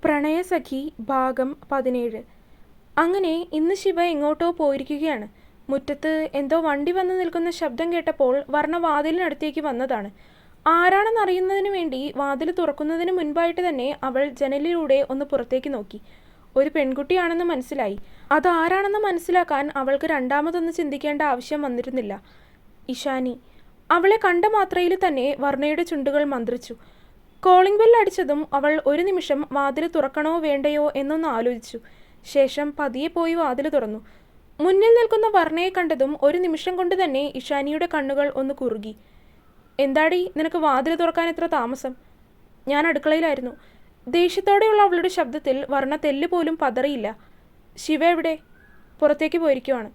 പ്രണയസഖി ഭാഗം 17. അങ്ങനെ ഇന്ന് ശിവ എങ്ങോട്ടോ പോയിരിക്കുകയാണ്. മുറ്റത്ത് എന്തോ വണ്ടി വന്ന് നിൽക്കുന്ന ശബ്ദം കേട്ടപ്പോൾ വർണ്ണ വാതിലിനടുത്തേക്ക് വന്നതാണ്. ആരാണെന്നറിയുന്നതിന് വേണ്ടി വാതിൽ തുറക്കുന്നതിന് മുൻപായിട്ട് തന്നെ അവൾ ജനലിലൂടെ ഒന്ന് പുറത്തേക്ക് നോക്കി. ഒരു പെൺകുട്ടിയാണെന്ന് മനസ്സിലായി. അതാരാണെന്ന് മനസ്സിലാക്കാൻ അവൾക്ക് രണ്ടാമതൊന്ന് ചിന്തിക്കേണ്ട ആവശ്യം വന്നിരുന്നില്ല. ഇഷാനി. അവളെ കണ്ട മാത്രയിൽ തന്നെ വർണ്ണയുടെ ചുണ്ടുകൾ മന്ത്രിച്ചു. കോളിംഗ് ബെൽ അടിച്ചതും അവൾ ഒരു നിമിഷം വാതിൽ തുറക്കണോ വേണ്ടയോ എന്നൊന്ന് ആലോചിച്ചു. ശേഷം പതിയെ പോയി വാതിൽ തുറന്നു. മുന്നിൽ നിൽക്കുന്ന വർണ്ണയെ കണ്ടതും ഒരു നിമിഷം കൊണ്ട് തന്നെ ഇഷാനിയുടെ കണ്ണുകൾ ഒന്ന് കുറുകി. എന്താടി നിനക്ക് വാതിൽ തുറക്കാൻ എത്ര താമസം? ഞാൻ അടുക്കളയിലായിരുന്നു. ദേഷ്യത്തോടെയുള്ള അവളുടെ ശബ്ദത്തിൽ വർണ്ണ തെല്ല് പോലും പതറിയില്ല. ശിവ എവിടെ? പുറത്തേക്ക് പോയിരിക്കുവാണ്.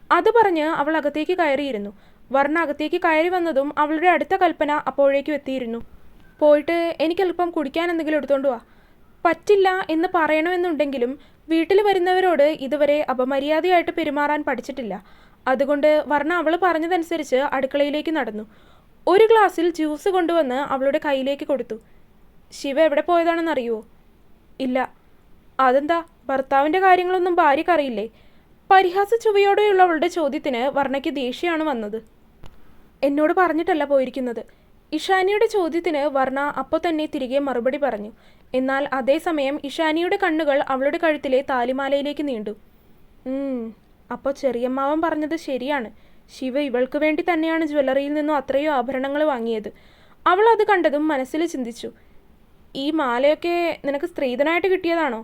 അത് പറഞ്ഞ് അവൾ അകത്തേക്ക് കയറിയിരുന്നു. വർണ്ണ അകത്തേക്ക് കയറി വന്നതും അവളുടെ അടുത്ത കൽപ്പന അപ്പോഴേക്കും എത്തിയിരുന്നു. പോയിട്ട് എനിക്കല്പം കുടിക്കാൻ എന്തെങ്കിലും എടുത്തോണ്ട് വാ. പറ്റില്ല എന്ന് പറയണമെന്നുണ്ടെങ്കിലും വീട്ടിൽ വരുന്നവരോട് ഇതുവരെ അപമര്യാദയായിട്ട് പെരുമാറാൻ പഠിച്ചിട്ടില്ല. അതുകൊണ്ട് വർണ്ണ അവൾ പറഞ്ഞതനുസരിച്ച് അടുക്കളയിലേക്ക് നടന്നു. ഒരു ഗ്ലാസ്സിൽ ജ്യൂസ് കൊണ്ടുവന്ന് അവളുടെ കയ്യിലേക്ക് കൊടുത്തു. ശിവ എവിടെ പോയതാണെന്നറിയുമോ? ഇല്ല. അതെന്താ, ഭർത്താവിൻ്റെ കാര്യങ്ങളൊന്നും ഭാര്യക്കറിയില്ലേ? പരിഹാസ ചുവയോടെയുള്ള അവളുടെ ചോദ്യത്തിന് വർണ്ണയ്ക്ക് ദേഷ്യമാണ് വന്നത്. എന്നോട് പറഞ്ഞിട്ടല്ല പോയിരിക്കുന്നത്. ഇഷാനിയുടെ ചോദ്യത്തിന് വർണ്ണ അപ്പോൾ തന്നെ തിരികെ മറുപടി പറഞ്ഞു. എന്നാൽ അതേസമയം ഇഷാനിയുടെ കണ്ണുകൾ അവളുടെ കഴുത്തിലെ താലിമാലയിലേക്ക് നീണ്ടു. അപ്പോൾ ചെറിയമ്മാവൻ പറഞ്ഞത് ശരിയാണ്. ശിവ ഇവൾക്ക് വേണ്ടി തന്നെയാണ് ജ്വല്ലറിയിൽ നിന്നും അത്രയോ ആഭരണങ്ങൾ വാങ്ങിയത്. അവൾ അത് കണ്ടതും മനസ്സിൽ ചിന്തിച്ചു, ഈ മാലയൊക്കെ നിനക്ക് സ്ത്രീധനായിട്ട് കിട്ടിയതാണോ?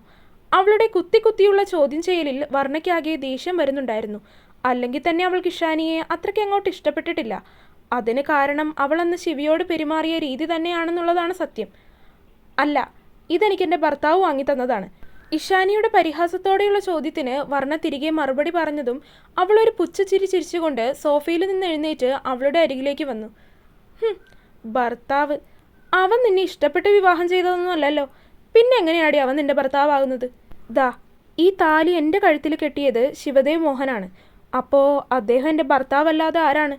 അവളുടെ കുത്തിയുള്ള ചോദ്യം ചെയ്യലിൽ വർണ്ണയ്ക്കാകെ ദേഷ്യം വരുന്നുണ്ടായിരുന്നു. അല്ലെങ്കിൽ തന്നെ അവൾക്ക് ഇഷാനിയെ അത്രയ്ക്ക് അങ്ങോട്ട് ഇഷ്ടപ്പെട്ടിട്ടില്ല. അതിന് കാരണം അവൾ അന്ന് ശിവയോട് പെരുമാറിയ രീതി തന്നെയാണെന്നുള്ളതാണ് സത്യം. അല്ല, ഇതെനിക്കെൻ്റെ ഭർത്താവ് വാങ്ങിത്തന്നതാണ്. ഇഷാനിയുടെ പരിഹാസത്തോടെയുള്ള ചോദ്യത്തിന് വർണ്ണ തിരികെ മറുപടി പറഞ്ഞതും അവളൊരു പുച്ഛച്ചിരി ചിരിച്ചുകൊണ്ട് സോഫയിൽ നിന്ന് എഴുന്നേറ്റ് അവളുടെ അരികിലേക്ക് വന്നു. ഭർത്താവ്? അവൻ നിന്നെ ഇഷ്ടപ്പെട്ട് വിവാഹം ചെയ്തതൊന്നും അല്ലല്ലോ. പിന്നെ എങ്ങനെയാടി അവൻ നിന്റെ ഭർത്താവാകുന്നത്? ദാ, ഈ താലി എൻ്റെ കഴുത്തിൽ കെട്ടിയത് ശിവദേവ് മോഹനാണ്. അപ്പോൾ അദ്ദേഹം എൻ്റെ ഭർത്താവല്ലാതെ ആരാണ്?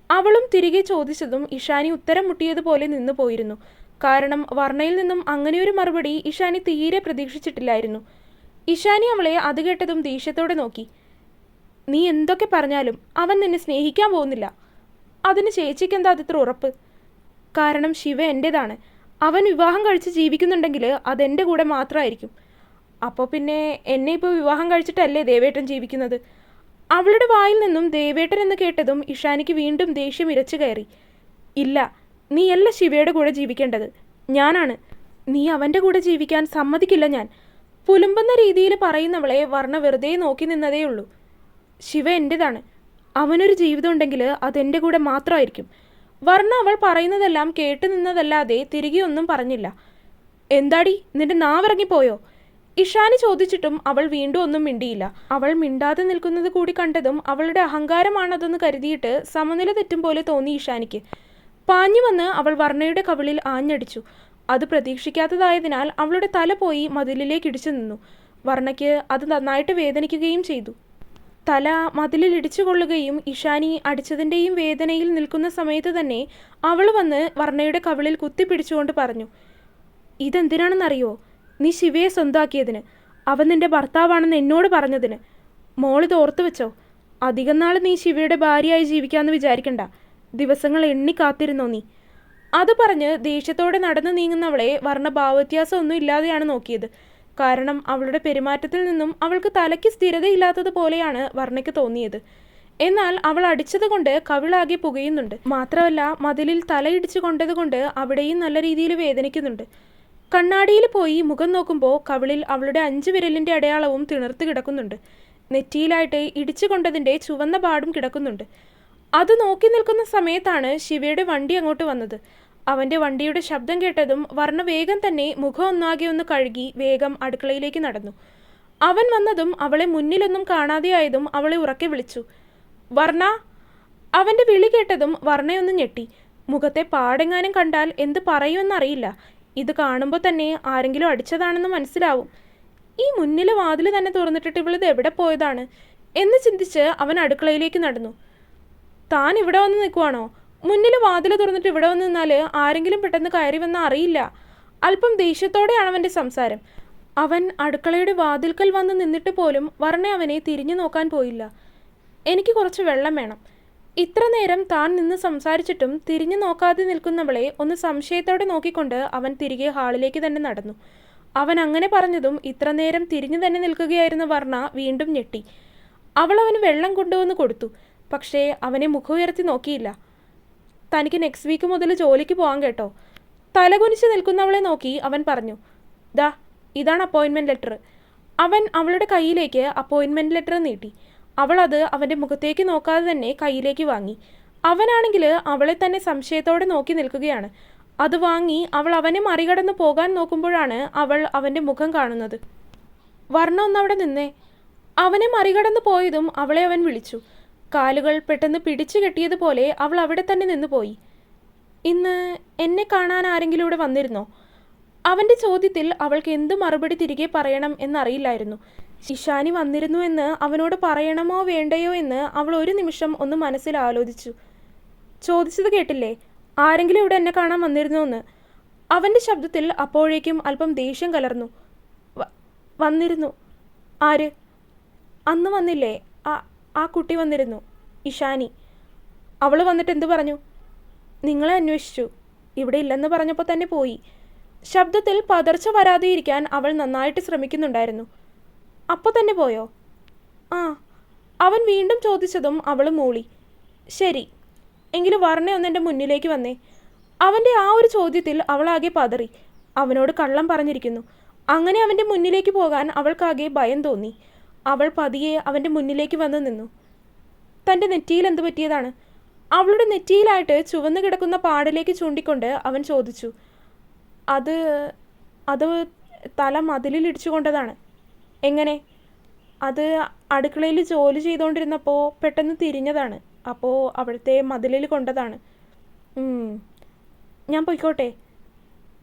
അവളും തിരികെ ചോദിച്ചതും ഇഷാനി ഉത്തരം മുട്ടിയതുപോലെ നിന്നു പോയിരുന്നു. കാരണം വർണ്ണയിൽ നിന്നും അങ്ങനെയൊരു മറുപടി ഇഷാനി തീരെ പ്രതീക്ഷിച്ചിട്ടില്ലായിരുന്നു. ഇഷാനി അവളെ അത് കേട്ടതും ദേഷ്യത്തോടെ നോക്കി. നീ എന്തൊക്കെ പറഞ്ഞാലും അവൻ നിന്നെ സ്നേഹിക്കാൻ പോകുന്നില്ല. അതിന് ചേച്ചിക്കെന്താ അതിത്ര ഉറപ്പ്? കാരണം ശിവ എൻ്റേതാണ്. അവൻ വിവാഹം കഴിച്ച് ജീവിക്കുന്നുണ്ടെങ്കിൽ അതെൻ്റെ കൂടെ മാത്രമായിരിക്കും. അപ്പോൾ പിന്നെ എന്നെ ഇപ്പോൾ വിവാഹം കഴിച്ചിട്ടല്ലേ ദേവേട്ടൻ ജീവിക്കുന്നത്? അവളുടെ വായിൽ നിന്നും ദേവേട്ടൻ എന്ന് കേട്ടതും ഇഷാനിക്ക് വീണ്ടും ദേഷ്യം ഇരച്ചു കയറി. ഇല്ല, നീയല്ല ശിവയുടെ കൂടെ ജീവിക്കേണ്ടത്, ഞാനാണ്. നീ അവൻ്റെ കൂടെ ജീവിക്കാൻ സമ്മതിക്കില്ല ഞാൻ. പുലുമ്പുന്ന രീതിയിൽ പറയുന്നവളെ വർണ്ണ വെറുതെ നോക്കി നിന്നതേയുള്ളൂ. ശിവ എൻ്റേതാണ്. അവനൊരു ജീവിതം ഉണ്ടെങ്കിൽ അതെൻ്റെ കൂടെ മാത്രമായിരിക്കും. വർണ്ണ അവൾ പറയുന്നതെല്ലാം കേട്ടു നിന്നതല്ലാതെ തിരികെ ഒന്നും പറഞ്ഞില്ല. എന്താടി, നിന്റെ നാവിറങ്ങിപ്പോയോ? ഇഷാനി ചോദിച്ചിട്ടും അവൾ വീണ്ടും ഒന്നും മിണ്ടിയില്ല. അവൾ മിണ്ടാതെ നിൽക്കുന്നത് കൂടി കണ്ടതും അവളുടെ അഹങ്കാരമാണതെന്ന് കരുതിയിട്ട് സമനില തെറ്റും പോലെ തോന്നി ഇഷാനിക്ക്. പാഞ്ഞു വന്ന് അവൾ വർണ്ണയുടെ കവിളിൽ ആഞ്ഞടിച്ചു. അത് പ്രതീക്ഷിക്കാത്തതായതിനാൽ അവളുടെ തല പോയി മതിലിലേക്ക് ഇടിച്ചു നിന്നു. വർണ്ണയ്ക്ക് അത് നന്നായിട്ട് വേദനിക്കുകയും ചെയ്തു. തല മതിലിൽ ഇടിച്ചു കൊള്ളുകയും ഇഷാനി അടിച്ചതിൻ്റെയും വേദനയിൽ നിൽക്കുന്ന സമയത്ത് തന്നെ അവൾ വന്ന് വർണ്ണയുടെ കവിളിൽ കുത്തിപ്പിടിച്ചുകൊണ്ട് പറഞ്ഞു, ഇതെന്തിനാണെന്നറിയോ? നീ ശിവയെ സ്വന്തമാക്കിയതിന്, അവൻ നിന്റെ ഭർത്താവാണെന്ന് എന്നോട് പറഞ്ഞതിന്. മോളിത് ഓർത്തു വെച്ചോ. അധികം നാൾ നീ ശിവയുടെ ഭാര്യയായി ജീവിക്കാമെന്ന് വിചാരിക്കണ്ട. ദിവസങ്ങൾ എണ്ണി കാത്തിരുന്നോ നീ? അത് പറഞ്ഞ് ദേഷ്യത്തോടെ നടന്നു നീങ്ങുന്നവളെ വർണ്ണ ഭാവവ്യത്യാസം ഒന്നും ഇല്ലാതെയാണ് നോക്കിയത്. കാരണം അവളുടെ പെരുമാറ്റത്തിൽ നിന്നും അവൾക്ക് തലയ്ക്ക് സ്ഥിരതയില്ലാത്തതുപോലെയാണ് വർണ്ണയ്ക്ക് തോന്നിയത്. എന്നാൽ അവൾ അടിച്ചത് കൊണ്ട് കവിളാകെ പുകയുന്നുണ്ട്. മാത്രമല്ല മതിലിൽ തലയിടിച്ചു കൊണ്ടതുകൊണ്ട് അവിടെയും നല്ല രീതിയിൽ വേദനിക്കുന്നുണ്ട്. കണ്ണാടിയിൽ പോയി മുഖം നോക്കുമ്പോൾ കവിളിൽ അവളുടെ 5 വിരലിൻ്റെ അടയാളവും തിണർത്ത് കിടക്കുന്നുണ്ട്. നെറ്റിയിലായിട്ട് ഇടിച്ചു കൊണ്ടതിൻ്റെ ചുവന്ന പാടും കിടക്കുന്നുണ്ട്. അത് നോക്കി നിൽക്കുന്ന സമയത്താണ് ശിവയുടെ വണ്ടി അങ്ങോട്ട് വന്നത്. അവൻ്റെ വണ്ടിയുടെ ശബ്ദം കേട്ടതും വർണ്ണ വേഗം തന്നെ മുഖം ഒന്നാകെ ഒന്ന് കഴുകി വേഗം അടുക്കളയിലേക്ക് നടന്നു. അവൻ വന്നതും അവളെ മുന്നിലൊന്നും കാണാതെയായതും അവളെ ഉറക്കെ വിളിച്ചു, വർണ്ണ. അവൻ്റെ വിളി കേട്ടതും വർണ്ണയൊന്ന് ഞെട്ടി. മുഖത്തെ പാടെങ്ങാനും കണ്ടാൽ എന്ത് പറയുമെന്നറിയില്ല. ഇത് കാണുമ്പോൾ തന്നെ ആരെങ്കിലും അടിച്ചതാണെന്ന് മനസ്സിലാവും. ഈ മുന്നിലെ വാതിൽ തന്നെ തുറന്നിട്ടിട്ട് ഇവളിത് എവിടെ പോയതാണ് എന്ന് ചിന്തിച്ച് അവൻ അടുക്കളയിലേക്ക് നടന്നു. താൻ ഇവിടെ വന്ന് നിൽക്കുവാണോ? മുന്നിൽ വാതിൽ തുറന്നിട്ട് ഇവിടെ വന്ന് നിന്നാൽ ആരെങ്കിലും പെട്ടെന്ന് കയറി വന്നാൽ അറിയില്ല. അല്പം ദേഷ്യത്തോടെയാണ് അവൻ്റെ സംസാരം. അവൻ അടുക്കളയുടെ വാതിൽക്കൽ വന്ന് നിന്നിട്ട് പോലും വർണ്ണ അവനെ തിരിഞ്ഞു നോക്കാൻ പോയില്ല. എനിക്ക് കുറച്ച് വെള്ളം വേണം. ഇത്ര നേരം താൻ നിന്ന് സംസാരിച്ചിട്ടും തിരിഞ്ഞു നോക്കാതെ നിൽക്കുന്നവളെ ഒന്ന് സംശയത്തോടെ നോക്കിക്കൊണ്ട് അവൻ തിരികെ ഹാളിലേക്ക് തന്നെ നടന്നു. അവൻ അങ്ങനെ പറഞ്ഞതും ഇത്ര നേരം തിരിഞ്ഞു തന്നെ നിൽക്കുകയായിരുന്ന വർണ്ണ വീണ്ടും ഞെട്ടി. അവൾ അവന് വെള്ളം കൊണ്ടുവന്ന് കൊടുത്തു. പക്ഷേ അവനെ മുഖം ഉയർത്തി നോക്കിയില്ല. തനിക്ക് നെക്സ്റ്റ് വീക്ക് മുതൽ ജോലിക്ക് പോകാൻ കേട്ടോ. തലകുനിച്ച് നിൽക്കുന്നവളെ നോക്കി അവൻ പറഞ്ഞു. ദാ ഇതാണ് അപ്പോയിൻമെൻറ്റ് ലെറ്റർ. അവൻ അവളുടെ കയ്യിലേക്ക് അപ്പോയിൻമെൻറ്റ് ലെറ്റർ നീട്ടി. അവൾ അത് അവൻ്റെ മുഖത്തേക്ക് നോക്കാതെ തന്നെ കയ്യിലേക്ക് വാങ്ങി. അവനാണെങ്കിൽ അവളെ തന്നെ സംശയത്തോടെ നോക്കി നിൽക്കുകയാണ്. അത് വാങ്ങി അവൾ അവനെ മറികടന്ന് പോകാൻ നോക്കുമ്പോഴാണ് അവൾ അവൻ്റെ മുഖം കാണുന്നത്. വർണ്ണ ഒന്നവിടെ നിന്നേ. അവനെ മറികടന്ന് പോയതും അവളെ അവൻ വിളിച്ചു. കാലുകൾ പെട്ടെന്ന് പിടിച്ചു കെട്ടിയതുപോലെ അവൾ അവിടെ തന്നെ നിന്നുപോയി. ഇന്ന് എന്നെ കാണാൻ ആരെങ്കിലും ഇവിടെ വന്നിരുന്നോ? അവൻ്റെ ചോദ്യത്തിൽ അവൾക്ക് എന്തു മറുപടി തിരികെ പറയണം എന്നറിയില്ലായിരുന്നു. ഇഷാനി വന്നിരുന്നു എന്ന് അവനോട് പറയണമോ വേണ്ടയോ എന്ന് അവൾ ഒരു നിമിഷം ഒന്ന് മനസ്സിൽ ആലോചിച്ചു. ചോദിച്ചത് കേട്ടില്ലേ, ആരെങ്കിലും ഇവിടെ എന്നെ കാണാൻ വന്നിരുന്നോ എന്ന്? അവൻ്റെ ശബ്ദത്തിൽ അപ്പോഴേക്കും അല്പം ദേഷ്യം കലർന്നു. വന്നിരുന്നു. ആര്? അന്ന് വന്നില്ലേ, ആ കുട്ടി വന്നിരുന്നു, ഇഷാനി. അവൾ വന്നിട്ട് എന്തു പറഞ്ഞു? നിങ്ങളെ അന്വേഷിച്ചു. ഇവിടെ ഇല്ലെന്ന് പറഞ്ഞപ്പോൾ തന്നെ പോയി. ശബ്ദത്തിൽ പതർച്ച വരാതെയിരിക്കാൻ അവൾ നന്നായിട്ട് ശ്രമിക്കുന്നുണ്ടായിരുന്നു. അപ്പോൾ തന്നെ പോയോ? ആ. അവൻ വീണ്ടും ചോദിച്ചതും അവൾ മൂളി. ശരി, എങ്കിലും വർണ്ണ ഒന്ന് എൻ്റെ മുന്നിലേക്ക് വന്നേ. അവൻ്റെ ആ ഒരു ചോദ്യത്തിൽ അവളാകെ പതറി. അവനോട് കള്ളം പറഞ്ഞിരിക്കുന്നു. അങ്ങനെ അവൻ്റെ മുന്നിലേക്ക് പോകാൻ അവൾക്കാകെ ഭയം തോന്നി. അവൾ പതിയെ അവൻ്റെ മുന്നിലേക്ക് വന്ന് നിന്നു. തൻ്റെ നെറ്റിയിൽ എന്തു പറ്റിയതാണ്? അവളുടെ നെറ്റിയിലായിട്ട് ചുവന്നു കിടക്കുന്ന പാടിലേക്ക് ചൂണ്ടിക്കൊണ്ട് അവൻ ചോദിച്ചു. അത് തല മതിലിൽ ഇടിച്ചു കൊണ്ടതാണ്. എങ്ങനെ? അത് അടുക്കളയിൽ ജോലി ചെയ്തുകൊണ്ടിരുന്നപ്പോൾ പെട്ടെന്ന് തിരിഞ്ഞതാണ്. അപ്പോൾ അവിടുത്തെ മതിലിൽ കൊണ്ടതാണ്. ഞാൻ പോയിക്കോട്ടെ?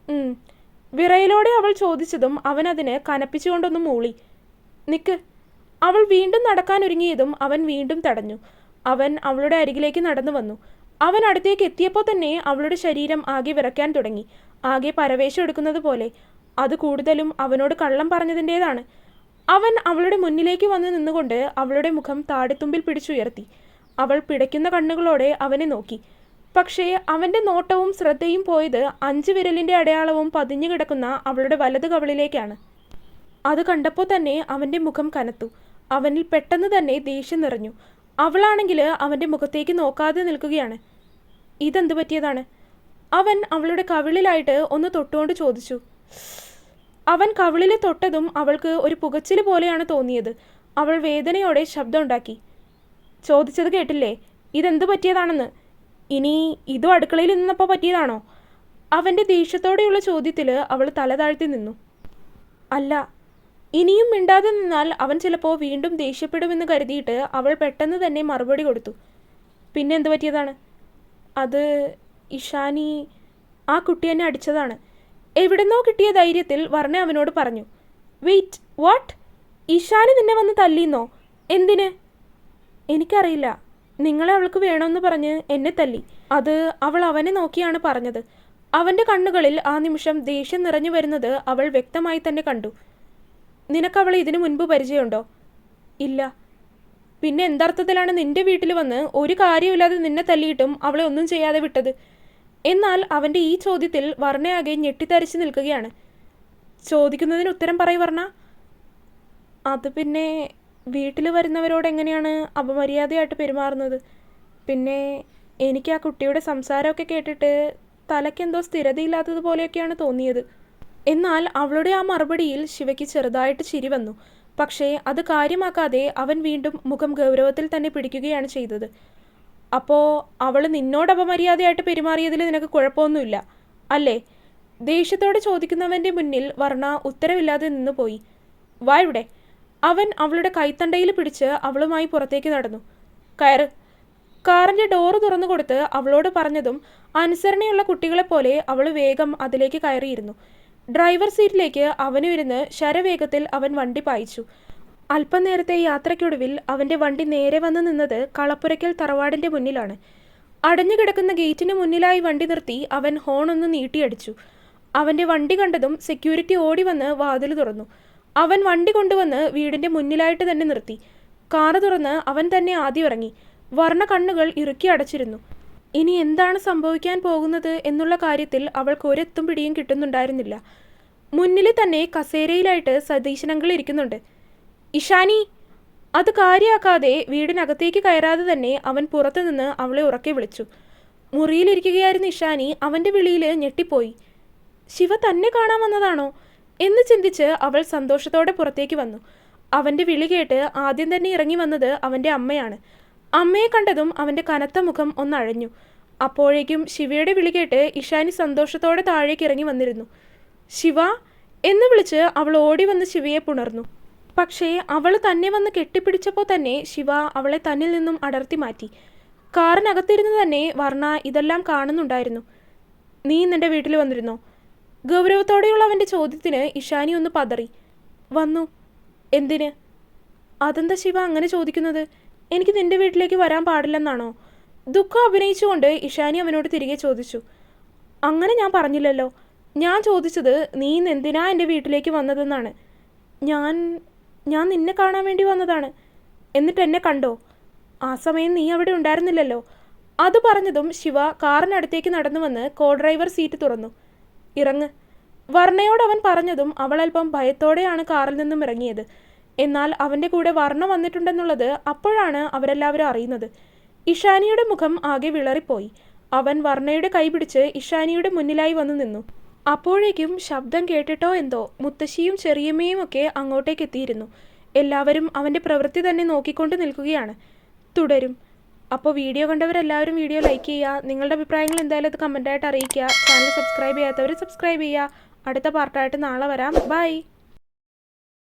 വിറയലോടെ അവൾ ചോദിച്ചതും അവൻ അതിന് കനപ്പിച്ചുകൊണ്ടൊന്ന് മൂളി. നിക്ക്. അവൾ വീണ്ടും നടക്കാനൊരുങ്ങിയതും അവൻ വീണ്ടും തടഞ്ഞു. അവൻ അവളുടെ അരികിലേക്ക് നടന്നു വന്നു. അവൻ അടുത്തേക്ക് എത്തിയപ്പോൾ തന്നെ അവളുടെ ശരീരം ആകെ വിറയ്ക്കാൻ തുടങ്ങി. ആകെ പരവേശം എടുക്കുന്നത് പോലെ. അത് കൂടുതലും അവനോട് കള്ളം പറഞ്ഞതിൻ്റേതാണ്. അവൻ അവളുടെ മുന്നിലേക്ക് വന്ന് നിന്നുകൊണ്ട് അവളുടെ മുഖം താടിത്തുമ്പിൽ പിടിച്ചുയർത്തി. അവൾ പിടയ്ക്കുന്ന കണ്ണുകളോടെ അവനെ നോക്കി. പക്ഷേ അവൻ്റെ നോട്ടവും ശ്രദ്ധയും പോയത് 5 വിരലിൻ്റെ അടയാളവും പതിഞ്ഞു കിടക്കുന്ന അവളുടെ വലത് കവിളിലേക്കാണ്. അത് കണ്ടപ്പോൾ തന്നെ അവൻ്റെ മുഖം കനത്തു. അവനിൽ പെട്ടെന്ന് തന്നെ ദേഷ്യം നിറഞ്ഞു. അവളാണെങ്കിൽ അവൻ്റെ മുഖത്തേക്ക് നോക്കാതെ നിൽക്കുകയാണ്. ഇതെന്തു പറ്റിയതാണ്? അവൻ അവളുടെ കവിളിലായിട്ട് ഒന്ന് തൊട്ടുകൊണ്ട് ചോദിച്ചു. അവൻ കവിളിൽ തൊട്ടതും അവൾക്ക് ഒരു പുകച്ചിൽ പോലെയാണ് തോന്നിയത്. അവൾ വേദനയോടെ ശബ്ദമുണ്ടാക്കി. ചോദിച്ചത് കേട്ടില്ലേ, ഇതെന്തു പറ്റിയതാണെന്ന്? ഇനി ഇതും അടുക്കളയിൽ നിന്നപ്പോൾ പറ്റിയതാണോ? അവൻ്റെ ദേഷ്യത്തോടെയുള്ള ചോദ്യത്തിൽ അവൾ തല താഴ്ത്തി നിന്നു. അല്ല. ഇനിയും മിണ്ടാതെ നിന്നാൽ അവൻ ചിലപ്പോൾ വീണ്ടും ദേഷ്യപ്പെടുമെന്ന് കരുതിയിട്ട് അവൾ പെട്ടെന്ന് തന്നെ മറുപടി കൊടുത്തു. പിന്നെ എന്തു പറ്റിയതാണ്? അത് ഇഷാനി, ആ കുട്ടി എന്നെ അടിച്ചതാണ്. എവിടെന്നോ കിട്ടിയ ധൈര്യത്തിൽ വർണ്ണ അവനോട് പറഞ്ഞു. Wait, what? ഇഷാനി നിന്നെ വന്ന് തല്ലിന്നോ? എന്തിന്? എനിക്കറിയില്ല. നിങ്ങളെ അവൾക്ക് വേണമെന്ന് പറഞ്ഞ് എന്നെ തല്ലി. അത് അവൾ അവനെ നോക്കിയാണ് പറഞ്ഞത്. അവൻ്റെ കണ്ണുകളിൽ ആ നിമിഷം ദേഷ്യം നിറഞ്ഞു വരുന്നത് അവൾ വ്യക്തമായി തന്നെ കണ്ടു. നിനക്കവളെ ഇതിനു മുൻപ് പരിചയമുണ്ടോ? ഇല്ല. പിന്നെ എന്തർത്ഥത്തിലാണ് നിന്റെ വീട്ടിൽ വന്ന് ഒരു കാര്യമില്ലാതെ നിന്നെ തല്ലിയിട്ടും അവളെ ഒന്നും ചെയ്യാതെ വിട്ടത്? എന്നാൽ അവൻ്റെ ഈ ചോദ്യത്തിൽ വർണ്ണയാകെ ഞെട്ടിത്തരിച്ച് നിൽക്കുകയാണ്. ചോദിക്കുന്നതിന് ഉത്തരം പറയ് വർണ്ണ. അത് പിന്നെ വീട്ടിൽ വരുന്നവരോട് എങ്ങനെയാണ് അപമര്യാദയായിട്ട് പെരുമാറുന്നത്. പിന്നെ എനിക്ക് ആ കുട്ടിയുടെ സംസാരമൊക്കെ കേട്ടിട്ട് തലയ്ക്കെന്തോ സ്ഥിരതയില്ലാത്തതുപോലെയൊക്കെയാണ് തോന്നിയത്. എന്നാൽ അവളുടെ ആ മറുപടിയിൽ ശിവയ്ക്ക് ചെറുതായിട്ട് ചിരി വന്നു. പക്ഷേ അത് കാര്യമാക്കാതെ അവൻ വീണ്ടും മുഖം ഗൗരവത്തിൽ തന്നെ പിടിക്കുകയാണ് ചെയ്തത്. അപ്പോൾ അവൾ നിന്നോട് അപമര്യാദയായിട്ട് പെരുമാറിയതിൽ നിനക്ക് കുഴപ്പമൊന്നുമില്ല അല്ലേ? ദേഷ്യത്തോടെ ചോദിക്കുന്നവൻ്റെ മുന്നിൽ വർണ്ണ ഉത്തരവില്ലാതെ നിന്നുപോയി. വാ ഇവിടെ. അവൻ അവളുടെ കൈത്തണ്ടയിൽ പിടിച്ച് അവളുമായി പുറത്തേക്ക് നടന്നു. കയറ്. കാറിൻ്റെ ഡോറ് തുറന്നു കൊടുത്ത് അവളോട് പറഞ്ഞതും അനുസരണയുള്ള കുട്ടികളെപ്പോലെ അവൾ വേഗം അതിലേക്ക് കയറിയിരുന്നു. ഡ്രൈവർ സീറ്റിലേക്ക് അവനും ഇരുന്ന് ശരവേഗത്തിൽ അവൻ വണ്ടി പായിച്ചു. അല്പം നേരത്തെ യാത്രയ്ക്കൊടുവിൽ അവൻ്റെ വണ്ടി നേരെ വന്ന് നിന്നത് കളപ്പുരയ്ക്കൽ തറവാടിൻ്റെ മുന്നിലാണ്. അടഞ്ഞു കിടക്കുന്ന ഗേറ്റിന് മുന്നിലായി വണ്ടി നിർത്തി അവൻ ഹോൺ ഒന്ന് നീട്ടിയടിച്ചു. അവൻ്റെ വണ്ടി കണ്ടതും സെക്യൂരിറ്റി ഓടി വന്ന് വാതിൽ തുറന്നു. അവൻ വണ്ടി കൊണ്ടുവന്ന് വീടിൻ്റെ മുന്നിലായിട്ട് തന്നെ നിർത്തി. കാറ് തുറന്ന് അവൻ തന്നെ ആദ്യം ഇറങ്ങി. വർണ്ണ കണ്ണുകൾ ഇറുക്കി അടച്ചിരുന്നു. ഇനി എന്താണ് സംഭവിക്കാൻ പോകുന്നത് എന്നുള്ള കാര്യത്തിൽ അവൾക്ക് ഒരെത്തും പിടിയും കിട്ടുന്നുണ്ടായിരുന്നില്ല. മുന്നിൽ തന്നെ കസേരയിലായിട്ട് സതീശനങ്ങൾ ഇരിക്കുന്നുണ്ട്. ഇഷാനി! അത് കാര്യമാക്കാതെ വീടിനകത്തേക്ക് കയറാതെ തന്നെ അവൻ പുറത്തുനിന്ന് അവളെ ഉറക്കെ വിളിച്ചു. മുറിയിലിരിക്കുകയായിരുന്ന ഇഷാനി അവൻ്റെ വിളിയിൽ ഞെട്ടിപ്പോയി. ശിവ തന്നെ കാണാൻ വന്നതാണോ എന്ന് ചിന്തിച്ച് അവൾ സന്തോഷത്തോടെ പുറത്തേക്ക് വന്നു. അവൻ്റെ വിളി കേട്ട് ആദ്യം തന്നെ ഇറങ്ങി വന്നത് അവൻ്റെ അമ്മയാണ്. അമ്മയെ കണ്ടതും അവൻ്റെ കനത്ത മുഖം ഒന്നഴഞ്ഞു. അപ്പോഴേക്കും ശിവയുടെ വിളി കേട്ട് ഇഷാനി സന്തോഷത്തോടെ താഴേക്ക് ഇറങ്ങി വന്നിരുന്നു. ശിവ എന്ന് വിളിച്ച് അവൾ ഓടി വന്ന് ശിവയെ പുണർന്നു. പക്ഷേ അവൾ തന്നെ വന്ന് കെട്ടിപ്പിടിച്ചപ്പോൾ തന്നെ ശിവ അവളെ തന്നിൽ നിന്നും അടർത്തി മാറ്റി. കാറിനകത്തിരുന്ന് തന്നെ വർണ്ണ ഇതെല്ലാം കാണുന്നുണ്ടായിരുന്നു. നീ നിന്റെ വീട്ടിൽ വന്നിരുന്നോ? ഗൗരവത്തോടെയുള്ള അവൻ്റെ ചോദ്യത്തിന് ഇഷാനി ഒന്ന് പതറി. വന്നു. എന്തിന്? അതെന്താ ശിവ അങ്ങനെ ചോദിക്കുന്നത്? എനിക്ക് നിന്റെ വീട്ടിലേക്ക് വരാൻ പാടില്ലെന്നാണോ? ദുഃഖം അഭിനയിച്ചുകൊണ്ട് ഇഷാനി അവനോട് തിരികെ ചോദിച്ചു. അങ്ങനെ ഞാൻ പറഞ്ഞില്ലല്ലോ. ഞാൻ ചോദിച്ചത് നീ എന്തിനാ എൻ്റെ വീട്ടിലേക്ക് വന്നതെന്നാണ്. ഞാൻ നിന്നെ കാണാൻ വേണ്ടി വന്നതാണ്. എന്നിട്ട് എന്നെ കണ്ടോ? ആ സമയം നീ അവിടെ ഉണ്ടായിരുന്നില്ലല്ലോ. അത് പറഞ്ഞതും ശിവ കാറിനടുത്തേക്ക് നടന്നു വന്ന് കോ ഡ്രൈവർ സീറ്റ് തുറന്നു. ഇറങ്ങ്. വർണ്ണയോട് അവൻ പറഞ്ഞതും അവൾ അല്പം ഭയത്തോടെയാണ് കാറിൽ നിന്നും ഇറങ്ങിയത്. എന്നാൽ അവൻ്റെ കൂടെ വർണ്ണ വന്നിട്ടുണ്ടെന്നുള്ളത് അപ്പോഴാണ് അവരെല്ലാവരും അറിയുന്നത്. ഇഷാനിയുടെ മുഖം ആകെ വിളറിപ്പോയി. അവൻ വർണ്ണയുടെ കൈ പിടിച്ച് ഇഷാനിയുടെ മുന്നിലായി വന്നു നിന്നു. അപ്പോഴേക്കും ശബ്ദം കേട്ടിട്ടോ എന്തോ മുത്തശ്ശിയും ചെറിയമ്മയും ഒക്കെ അങ്ങോട്ടേക്ക് എത്തിയിരുന്നു. എല്ലാവരും അവൻ്റെ പ്രവൃത്തി തന്നെ നോക്കിക്കൊണ്ട് നിൽക്കുകയാണ്. തുടരും. അപ്പോൾ വീഡിയോ കണ്ടവരെല്ലാവരും വീഡിയോ ലൈക്ക് ചെയ്യുക. നിങ്ങളുടെ അഭിപ്രായങ്ങൾ എന്തായാലും അത് കമൻറ്റായിട്ട് അറിയിക്കുക. ചാനൽ സബ്സ്ക്രൈബ് ചെയ്യാത്തവർ സബ്സ്ക്രൈബ് ചെയ്യുക. അടുത്ത പാർട്ടായിട്ട് നാളെ വരാം. ബൈ.